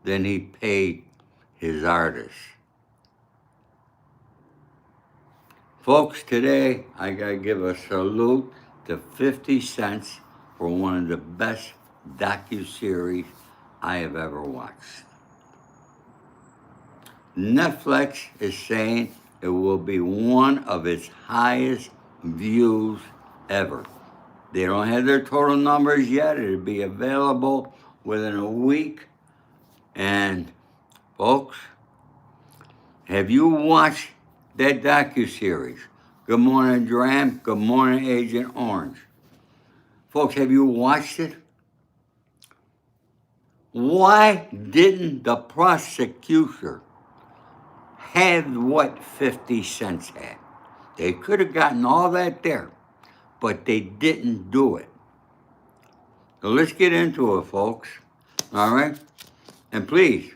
than he paid his artists. Folks, today I gotta give a salute to 50 Cent for one of the best docuseries I have ever watched. Netflix is saying it will be one of its highest views ever. They don't have their total numbers yet. It'll be available within a week. And folks, have you watched that docuseries? Good Morning Dram, Good Morning Agent Orange. Folks, have you watched it? Why didn't the prosecutor have what 50 Cent had? They could have gotten all that there, but they didn't do it. So let's get into it, folks. All right? And please,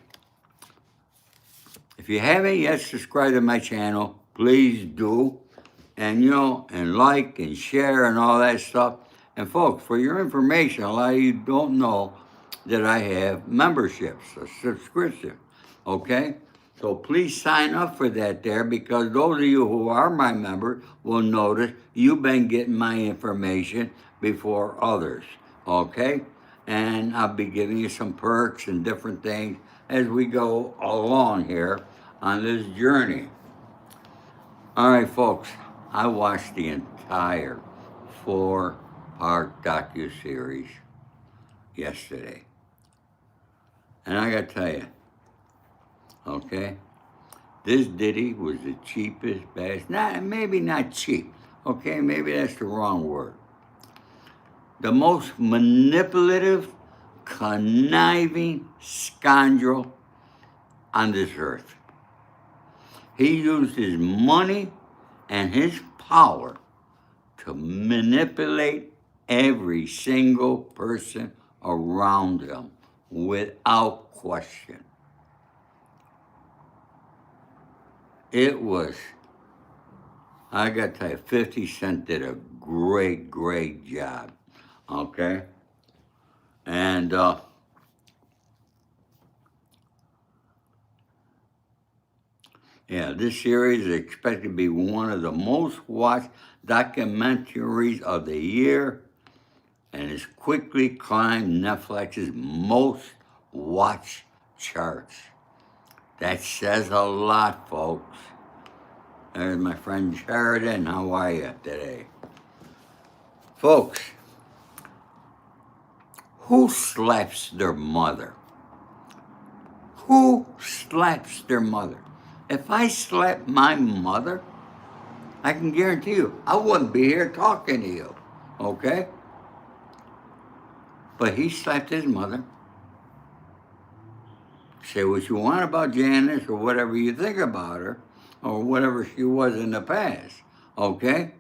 if you haven't yet subscribed to my channel, please do. And, and like and share and all that stuff. And folks, for your information, a lot of you don't know that I have memberships, a subscription, okay? So please sign up for that there, because those of you who are my members will notice you've been getting my information before others, okay? And I'll be giving you some perks and different things as we go along here on this journey. All right, folks, I watched the entire 4-part docuseries yesterday. And I gotta tell you, okay, this Diddy was the cheapest, best, maybe not cheap, okay, maybe that's the wrong word. The most manipulative, conniving scoundrel on this earth. He used his money and his power to manipulate every single person around him without question. It was, I got to tell you, 50 Cent did a great, great job, okay? And yeah, this series is expected to be one of the most watched documentaries of the year, and has quickly climbed Netflix's most watched charts. That says a lot, folks. There's my friend Sheridan. How are you today? Folks, who slaps their mother? Who slaps their mother? If I slapped my mother, I can guarantee you, I wouldn't be here talking to you, okay? But he slapped his mother. Say what you want about Janice or whatever you think about her or whatever she was in the past, okay?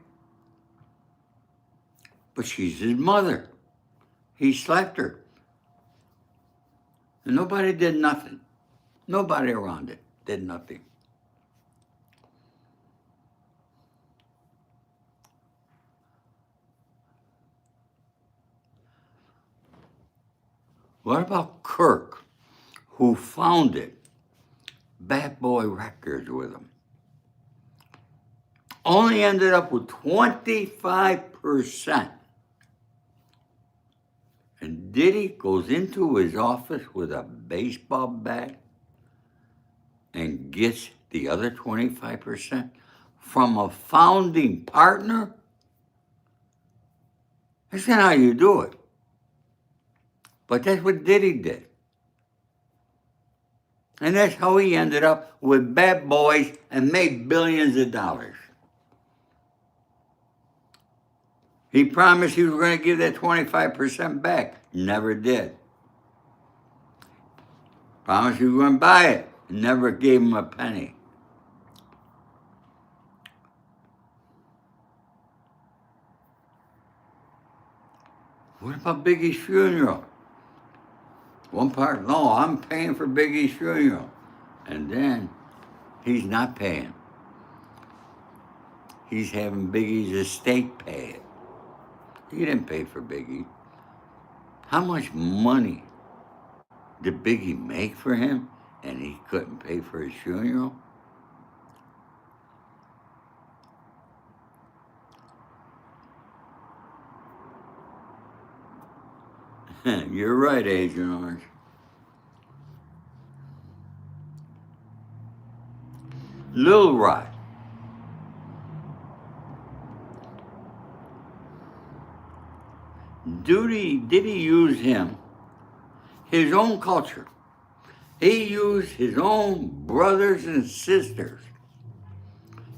But she's his mother. He slapped her. And nobody did nothing. Nobody around it did nothing. What about Kirk, who founded Bad Boy Records with him? Only ended up with 25%. And Diddy goes into his office with a baseball bat and gets the other 25% from a founding partner? That's not how you do it. But that's what Diddy did. And that's how he ended up with Bad Boys and made billions of dollars. He promised he was going to give that 25% back. Never did. Promised he was going to buy it. Never gave him a penny. What about Biggie's funeral? One part, no, I'm paying for Biggie's funeral. And then he's not paying. He's having Biggie's estate pay it. He didn't pay for Biggie. How much money did Biggie make for him and he couldn't pay for his funeral? You're right, Agent Orange. Lil Rod. Did he use him, his own culture? He used his own brothers and sisters.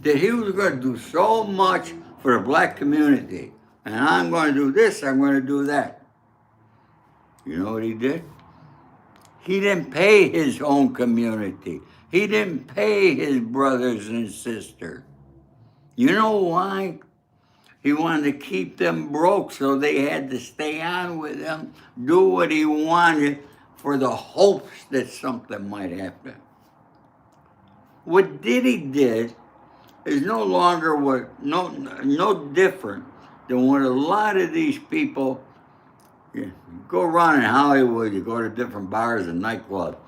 That he was going to do so much for the black community. And I'm going to do this, I'm going to do that. You know what he did? He didn't pay his own community. He didn't pay his brothers and sisters. You know why? He wanted to keep them broke, so they had to stay on with him, do what he wanted for the hopes that something might happen. What Diddy did is no different than what a lot of these people, you go around in Hollywood, you go to different bars and nightclubs,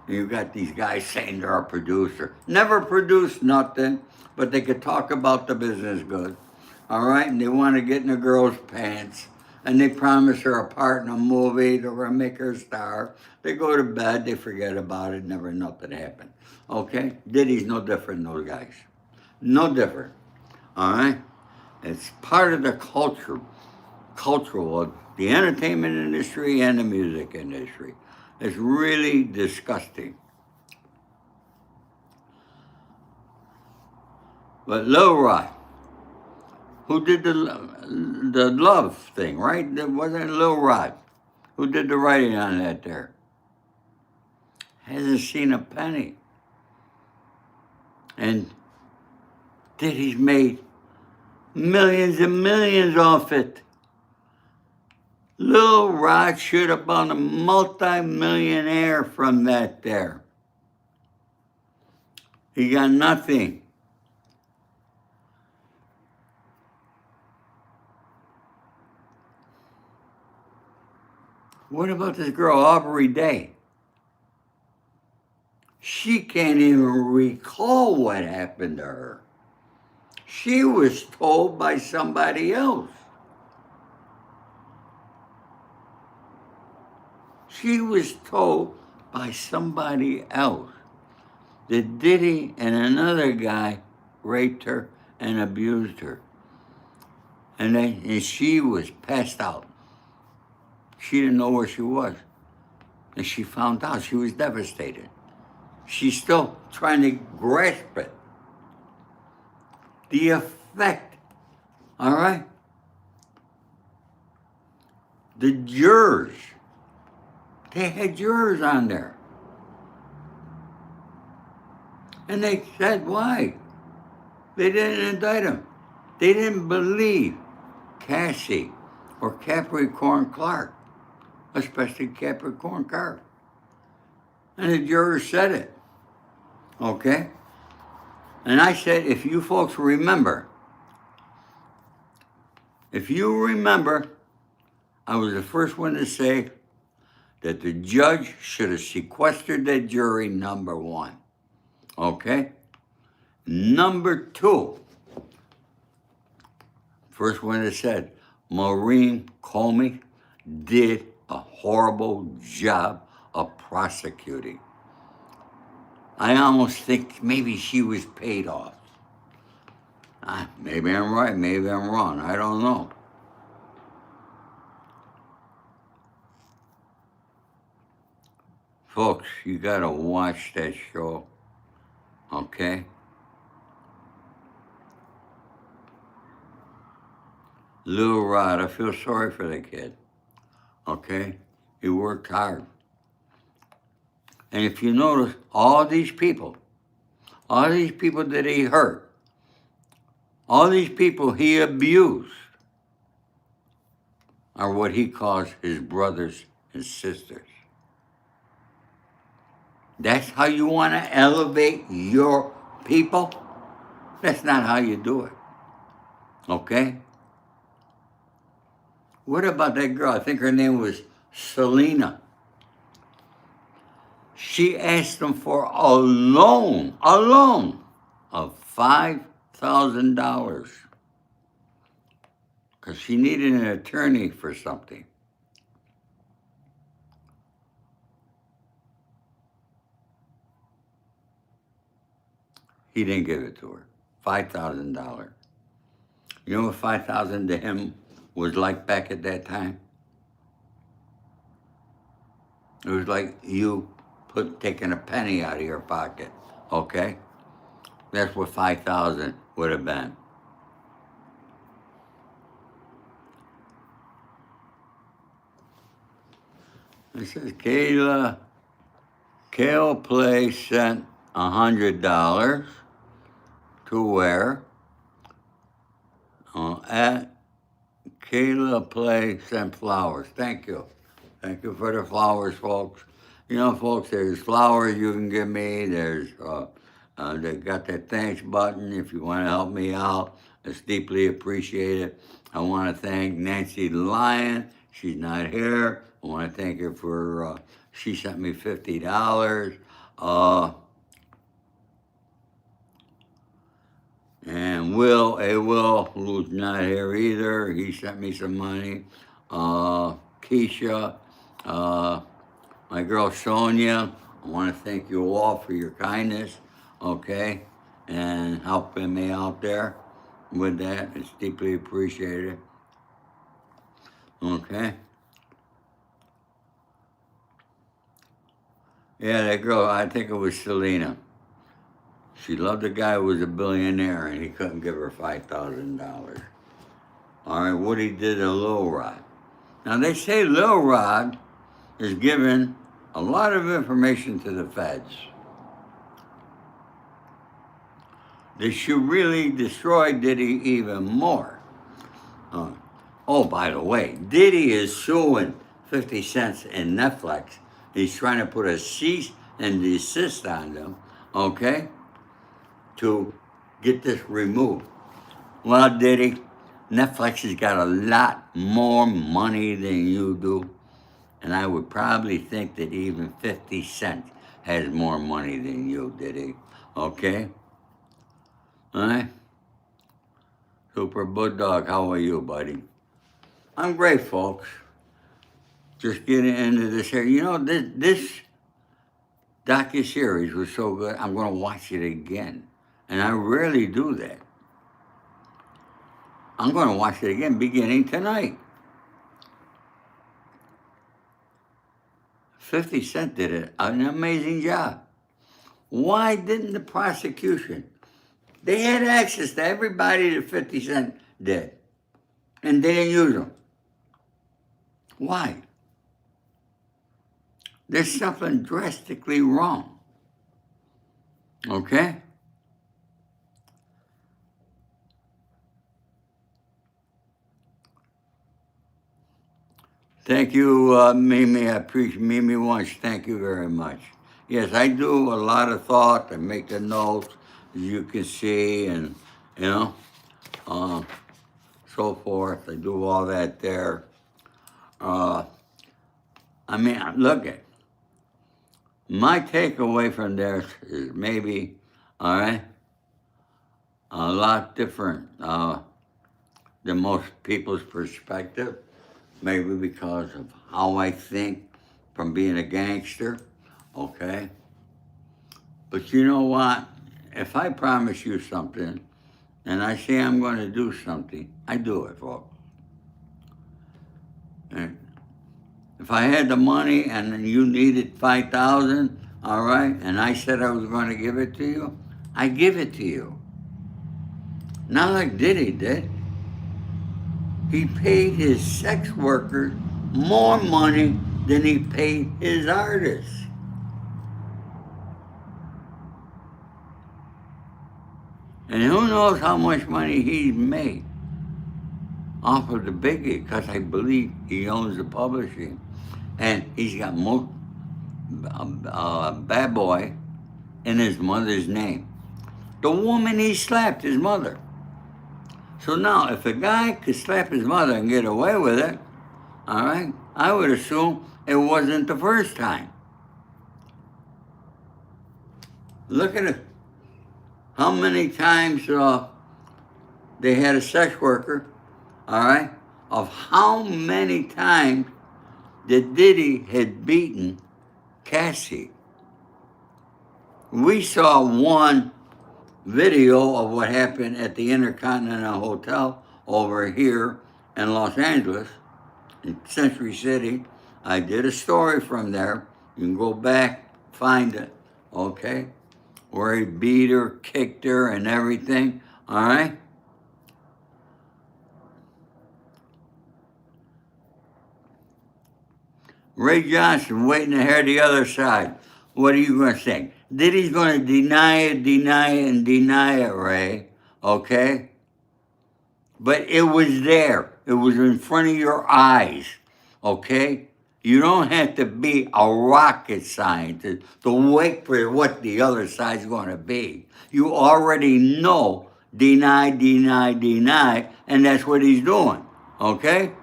and you got these guys saying they're a producer. Never produced nothing, but they could talk about the business good. All right, and they want to get in a girl's pants, and they promise her a part in a movie, they're going to make her a star. They go to bed, they forget about it, never nothing happened. Okay? Diddy's no different than those guys. No different. All right? It's part of the cultural of the entertainment industry and the music industry. It's really disgusting. But Lil Rod, who did the love thing, right? That wasn't Lil Rod. Who did the writing on that there? Hasn't seen a penny. And Diddy's made millions and millions off it. Lil Rod should have been a multi-millionaire from that there. He got nothing. What about this girl, Aubrey Day? She can't even recall what happened to her. She was told by somebody else. She was told by somebody else that Diddy and another guy raped her and abused her. And she was passed out. She didn't know where she was. And she found out. She was devastated. She's still trying to grasp it. The effect, all right? The jurors, they had jurors on there. And they said why? They didn't indict him. They didn't believe Cassie or Capricorn Clark, especially Capricorn Clark. And the jurors said it. Okay? And I said, if you folks remember, I was the first one to say that the judge should have sequestered that jury, number one. Okay? Number two, first one that said, Maureen Comey did a horrible job of prosecuting. I almost think maybe she was paid off. Maybe I'm right, maybe I'm wrong, I don't know. Folks, you gotta watch that show, okay? Lil Rod, I feel sorry for the kid, okay? He worked hard. And if you notice, all these people that he hurt, all these people he abused are what he calls his brothers and sisters. That's how you want to elevate your people? That's not how you do it. Okay? What about that girl? I think her name was Selena. She asked him for a loan of $5,000 because she needed an attorney for something. He didn't give it to her. $5,000. You know what 5,000 to him was like back at that time? It was like you taking a penny out of your pocket, okay? That's what 5,000 would have been. It says Kale Play sent $100 to where? At Kayla Play sent flowers. Thank you. Thank you for the flowers, folks. You know, folks, there's flowers you can give me. There's, they got that thanks button if you want to help me out. It's deeply appreciated. I want to thank Nancy Lyon. She's not here. I want to thank her for, she sent me $50. And Will, who's not here either, he sent me some money. Keisha, my girl Sonia, I want to thank you all for your kindness, okay, and helping me out there with that. It's deeply appreciated, okay. Yeah, that girl, I think it was Selena. She loved a guy who was a billionaire and he couldn't give her $5,000. All right, Woody did a Lil Rod. Now they say Lil Rod is giving a lot of information to the feds. They should really destroy Diddy even more. Oh, by the way, Diddy is suing 50 Cent and Netflix. He's trying to put a cease and desist on them, okay, to get this removed. Well, Diddy, Netflix has got a lot more money than you do, and I would probably think that even 50 Cent has more money than you, Diddy, okay? All right? Super Bulldog, how are you, buddy? I'm great, folks. Just getting into this here. You know, this docuseries was so good, I'm going to watch it again. And I rarely do that. I'm going to watch it again beginning tonight. 50 Cent did an amazing job. Why didn't the prosecution? They had access to everybody that 50 Cent did. And they didn't use them. Why? There's something drastically wrong. Okay? Thank you, Mimi. I appreciate Mimi once. Thank you very much. Yes, I do a lot of thought. I make the notes, as you can see, and, you know, so forth. I do all that there. I mean, look at my takeaway from this is maybe, all right, a lot different than most people's perspective. Maybe because of how I think from being a gangster, okay? But you know what? If I promise you something and I say I'm going to do something, I do it, folks. And if I had the money and you needed 5,000, all right, and I said I was going to give it to you, I give it to you. Not like Diddy did. He paid his sex workers more money than he paid his artists. And who knows how much money he's made off of the biggie, because I believe he owns the publishing. And he's got most Bad Boy in his mother's name. The woman he slapped, his mother. So now, if a guy could slap his mother and get away with it, all right, I would assume it wasn't the first time. Look at it. How many times they had a sex worker, all right? Of how many times that Diddy had beaten Cassie. We saw one video of what happened at the Intercontinental Hotel over here in Los Angeles, in Century City. I did a story from there. You can go back, find it, okay? Where he beat her, kicked her, and everything, all right? Ray Johnson waiting to hear the other side. What are you going to say? Diddy's going to deny it, and deny it, Ray, okay? But it was there. It was in front of your eyes, okay? You don't have to be a rocket scientist to wait for what the other side's going to be. You already know deny, and that's what he's doing, okay?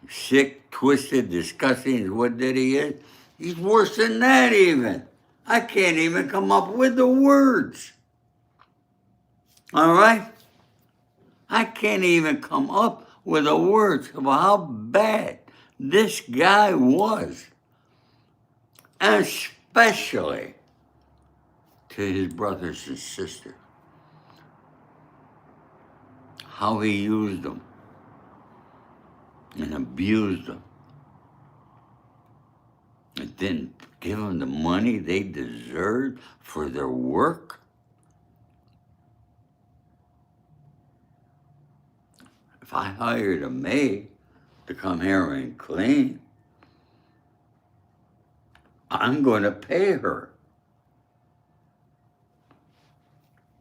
Sick, twisted, disgusting is what Diddy is. He's worse than that even. I can't even come up with the words. All right? I can't even come up with the words of how bad this guy was. Especially to his brothers and sisters. How he used them and abused them. And didn't give them the money they deserved for their work. If I hired a maid to come here and clean, I'm going to pay her.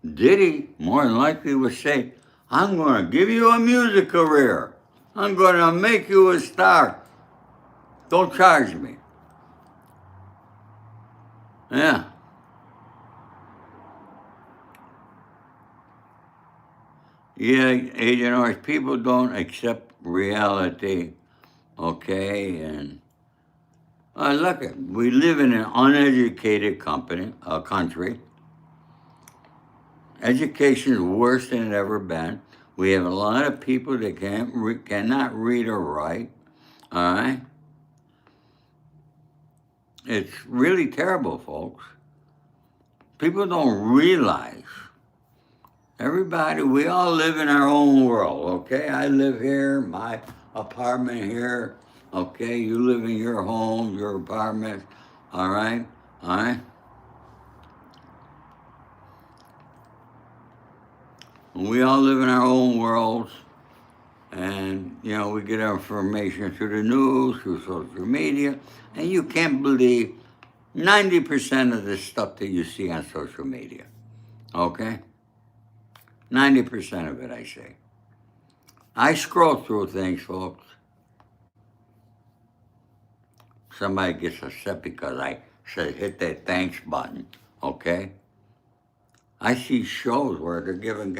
Diddy more than likely would say, I'm going to give you a music career. I'm going to make you a star. Don't charge me. Yeah. Yeah, Agent Orange, people don't accept reality, okay? And look, we live in an uneducated country. Education is worse than it ever been. We have a lot of people that cannot read or write, all right? It's really terrible, folks. People don't realize. Everybody, we all live in our own world, okay? I live here, my apartment here, okay? You live in your home, your apartment, all right? All right? We all live in our own worlds, and, you know, we get our information through the news, through social media, and you can't believe 90% of the stuff that you see on social media, okay? 90% of it, I say. I scroll through things, folks. Somebody gets upset because I said hit that thanks button, okay? I see shows where they're giving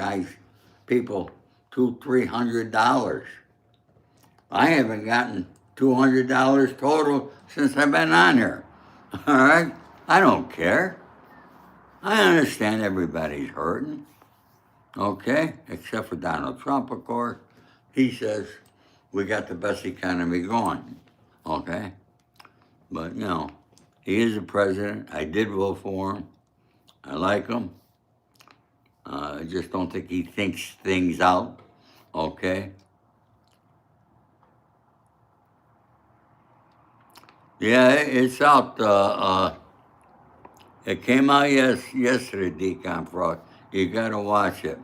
people $200-$300. I haven't gotten $200 total since I've been on here. All right? I don't care. I understand everybody's hurting, okay? Except for Donald Trump, of course. He says we got the best economy going, okay? But, you know, he is the president. I did vote for him. I like him. I just don't think he thinks things out, okay? Yeah, it's out. It came out yesterday, Decon Frost. You got to watch it.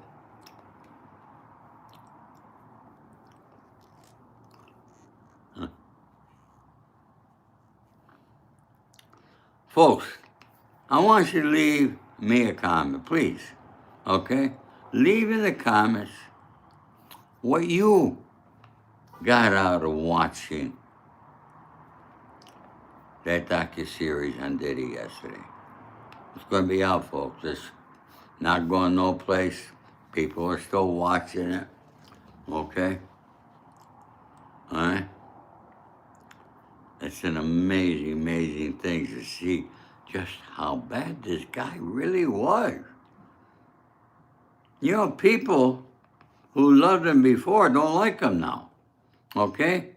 Folks, I want you to leave me a comment, please. Okay? Leave in the comments what you got out of watching that docuseries on Diddy yesterday. It's going to be out, folks. It's not going no place. People are still watching it. Okay? All right? It's an amazing, amazing thing to see just how bad this guy really was. You know, people who loved him before don't like him now. Okay?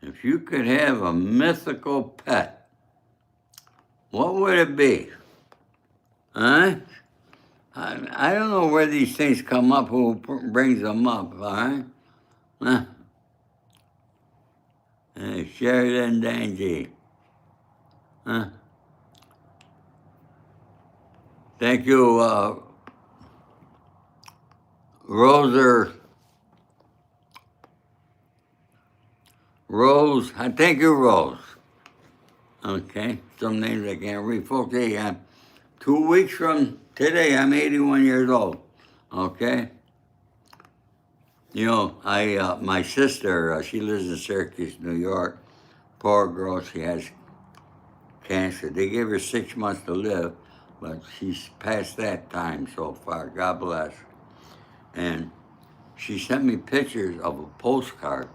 If you could have a mythical pet, what would it be? Huh? I don't know where these things come up, who brings them up, all right? Huh? Sheridan Dangy. Huh? Thank you, Rose. Thank you, Rose. Okay, some names I can't read. Folks, hey, 2 weeks from today, I'm 81 years old. Okay? You know, my sister, she lives in Syracuse, New York. Poor girl, she has cancer. They gave her 6 months to live, but she's past that time so far. God bless. And she sent me pictures of a postcard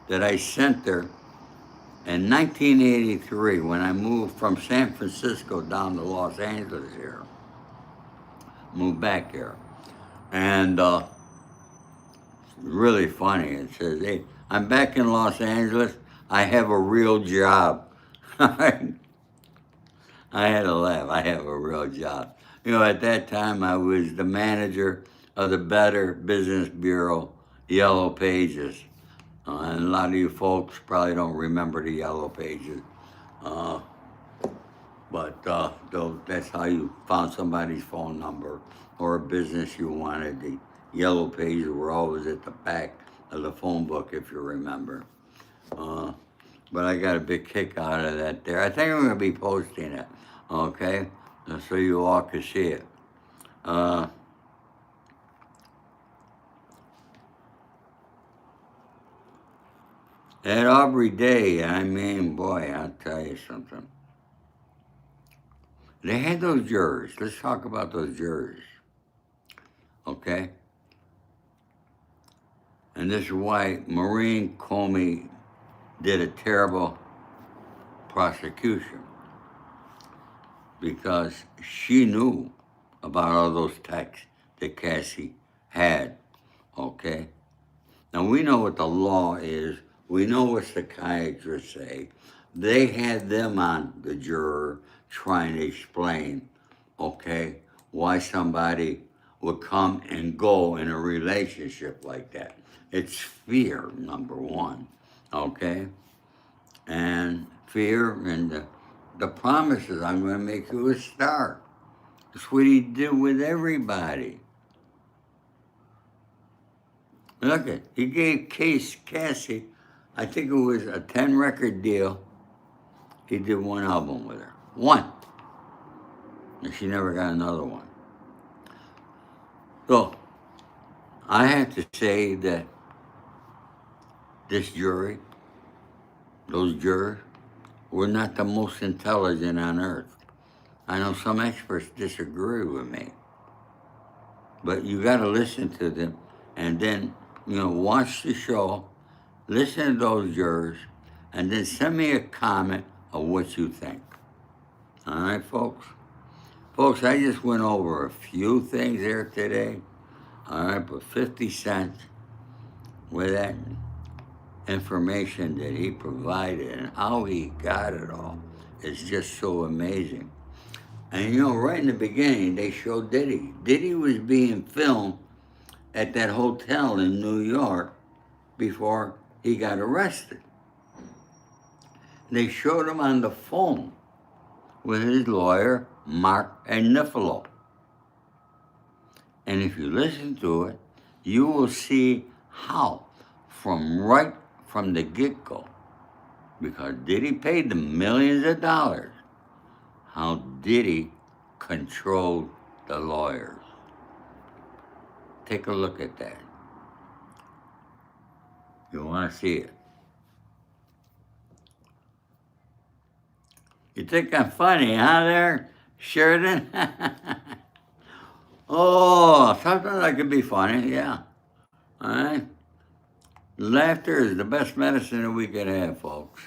that I sent her in 1983 when I moved from San Francisco down to Los Angeles here. Moved back here. And really funny. It says, hey, I'm back in Los Angeles. I have a real job. I had to laugh. I have a real job. You know, at that time, I was the manager of the Better Business Bureau Yellow Pages. And a lot of you folks probably don't remember the Yellow Pages. But that's how you found somebody's phone number or a business you wanted. The Yellow Pages were always at the back of the phone book, if you remember. But I got a big kick out of that there. I think I'm going to be posting it, okay? So you all can see it. At Aubrey Day, I mean, boy, I'll tell you something. They had those jurors. Let's talk about those jurors, okay? And this is why Maureen Comey did a terrible prosecution, because she knew about all those texts that Cassie had, okay? Now we know what the law is. We know what psychiatrists say. They had them on the juror trying to explain, okay, why somebody would come and go in a relationship like that. It's fear, number one, okay? And fear and the promises, I'm going to make you a star. That's what he did with everybody. Look at, he gave Cassie, I think it was a 10-record deal. He did one album with her. One. And she never got another one. So, I have to say that this jury, those jurors, were not the most intelligent on earth. I know some experts disagree with me. But you got to listen to them and then, watch the show, listen to those jurors, and then send me a comment of what you think. All right, folks? Folks, I just went over a few things here today. All right, but 50 Cent, with that information that he provided and how he got it all, is just so amazing. And right in the beginning, they showed Diddy. Diddy was being filmed at that hotel in New York before he got arrested. They showed him on the phone with his lawyer, Mark Agnifilo. And if you listen to it, you will see how, right from the get-go, because Diddy paid them millions of dollars, how Diddy controlled the lawyers. Take a look at that. You want to see it. You think I'm funny, huh, there, Sheridan? Oh, sometimes I can be funny, yeah. All right? Laughter is the best medicine that we can have, folks.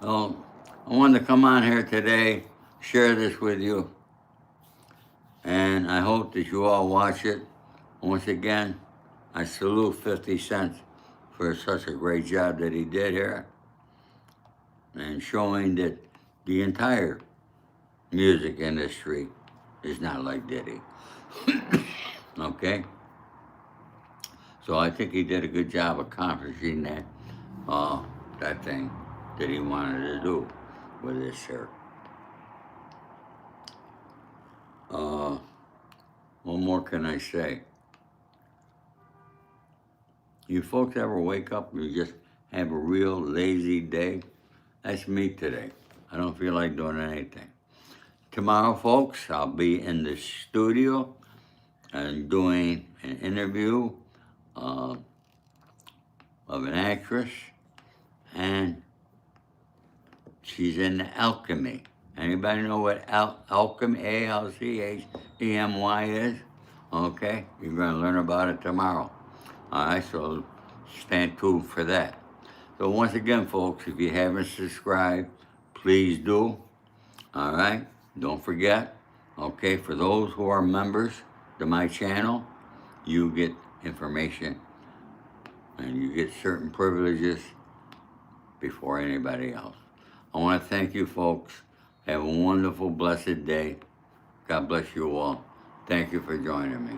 Well, I wanted to come on here today, share this with you, and I hope that you all watch it. Once again, I salute 50 Cent for such a great job that he did here and showing that the entire music industry is not like Diddy. Okay? So I think he did a good job accomplishing that thing that he wanted to do with this here. What more can I say? You folks ever wake up and you just have a real lazy day? That's me today. I don't feel like doing anything. Tomorrow, folks, I'll be in the studio and doing an interview of an actress, and she's in the alchemy. Anybody know what alchemy, A-L-C-H-E-M-Y is? Okay, you're going to learn about it tomorrow. All right, so stand tuned for that. So once again, folks, if you haven't subscribed, please do. All right, don't forget. Okay, for those who are members to my channel, you get information and you get certain privileges before anybody else. I want to thank you, folks. Have a wonderful, blessed day. God bless you all. Thank you for joining me.